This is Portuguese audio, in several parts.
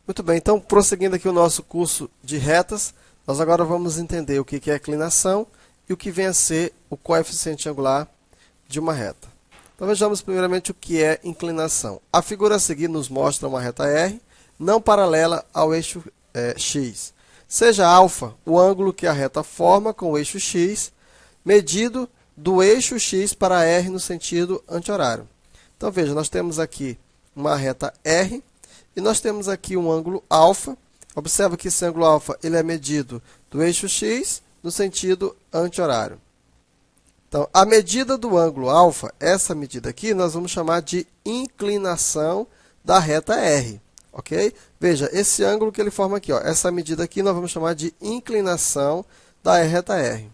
Muito bem, então prosseguindo aqui o nosso curso de retas, nós agora vamos entender o que é a inclinação e o que vem a ser o coeficiente angular de uma reta. Então vejamos primeiramente o que é inclinação. A figura a seguir nos mostra uma reta R não paralela ao eixo x. Seja α o ângulo que a reta forma com o eixo x, medido do eixo x para R no sentido anti-horário. Então veja, nós temos aqui uma reta R, e nós temos aqui um ângulo α. Observa que esse ângulo α ele é medido do eixo x no sentido anti-horário. Então, a medida do ângulo α, essa medida aqui, nós vamos chamar de inclinação da reta R. Ok? Veja, esse ângulo que ele forma aqui, ó, essa medida aqui, nós vamos chamar de inclinação da reta R.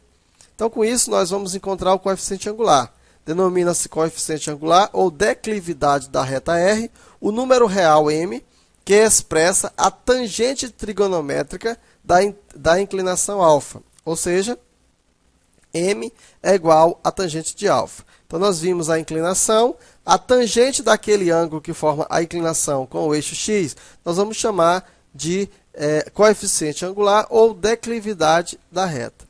Então, com isso, nós vamos encontrar o coeficiente angular. Denomina-se coeficiente angular ou declividade da reta R, o número real m, que expressa a tangente trigonométrica da inclinação α, ou seja, m é igual a tangente de α. Então, nós vimos a inclinação, a tangente daquele ângulo que forma a inclinação com o eixo x, nós vamos chamar de coeficiente angular ou declividade da reta.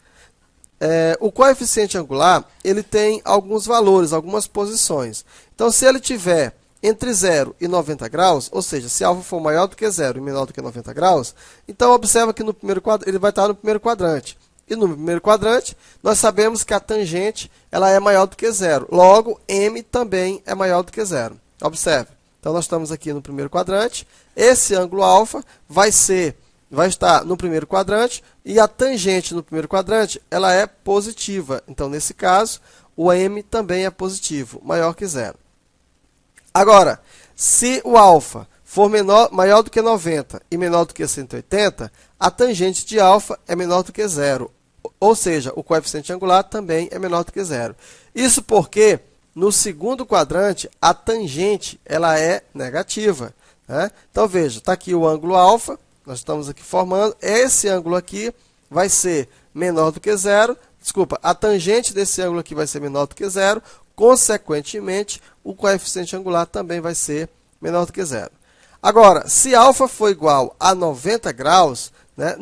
O coeficiente angular ele tem alguns valores, algumas posições. Então, se ele tiver entre 0 e 90 graus, ou seja, se α for maior do que 0 e menor do que 90 graus, então observa que no primeiro ele vai estar no primeiro quadrante. E no primeiro quadrante, nós sabemos que a tangente ela é maior do que 0. Logo, m também é maior do que 0. Observe. Então, nós estamos aqui no primeiro quadrante. Esse ângulo α vai estar no primeiro quadrante e a tangente no primeiro quadrante ela é positiva. Então, nesse caso, o m também é positivo, maior que 0. Agora, se o α for maior do que 90 e menor do que 180, a tangente de α é menor do que 0. Ou seja, o coeficiente angular também é menor do que 0. Isso porque, no segundo quadrante, a tangente ela é negativa, né? Então, veja, está aqui o ângulo α, nós estamos aqui formando. Esse ângulo aqui vai ser menor do que 0. Desculpa, a tangente desse ângulo aqui vai ser menor do que 0. Consequentemente, o coeficiente angular também vai ser menor do que 0. Agora, se α for igual a 90 graus, né,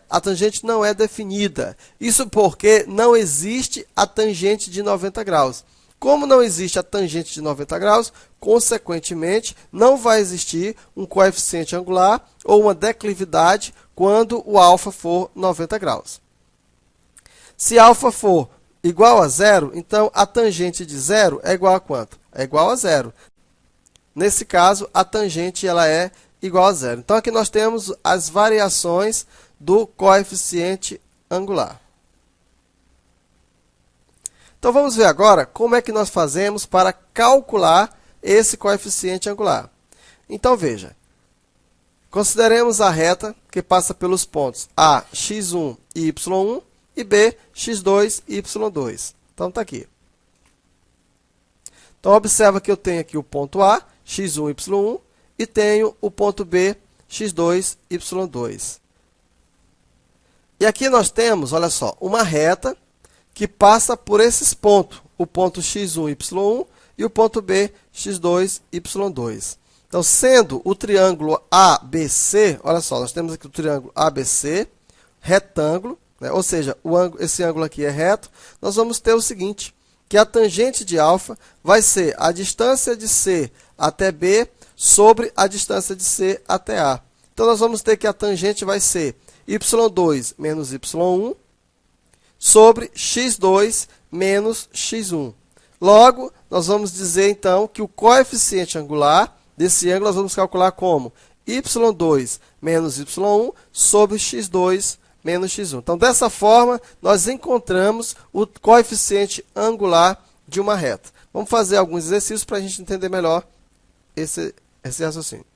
a tangente não é definida. Isso porque não existe a tangente de 90 graus. Como não existe a tangente de 90 graus, consequentemente, não vai existir um coeficiente angular ou uma declividade quando o α for 90 graus. Se α for igual a 0, então a tangente de 0 é igual a quanto? É igual a 0. Nesse caso, a tangente ela é igual a 0. Então, aqui nós temos as variações do coeficiente angular. Então, vamos ver agora como é que nós fazemos para calcular esse coeficiente angular. Então, veja. Consideremos a reta que passa pelos pontos A, x1 e y1 e B, x2 e y2. Então, está aqui. Então, observa que eu tenho aqui o ponto A, x1, y1, e tenho o ponto B, x2, y2. E aqui nós temos, olha só, uma reta que passa por esses pontos, o ponto x1, y1 e o ponto B, x2, y2. Então, sendo o triângulo ABC, olha só, nós temos aqui o triângulo ABC, retângulo, né? Ou seja, esse ângulo aqui é reto, nós vamos ter o seguinte, que a tangente de α vai ser a distância de C até B sobre a distância de C até A. Então, nós vamos ter que a tangente vai ser y2 menos y1 sobre x2 menos x1. Logo, nós vamos dizer, então, que o coeficiente angular desse ângulo nós vamos calcular como y2 menos y1 sobre x2 menos x1. Então, dessa forma, nós encontramos o coeficiente angular de uma reta. Vamos fazer alguns exercícios para a gente entender melhor esse raciocínio.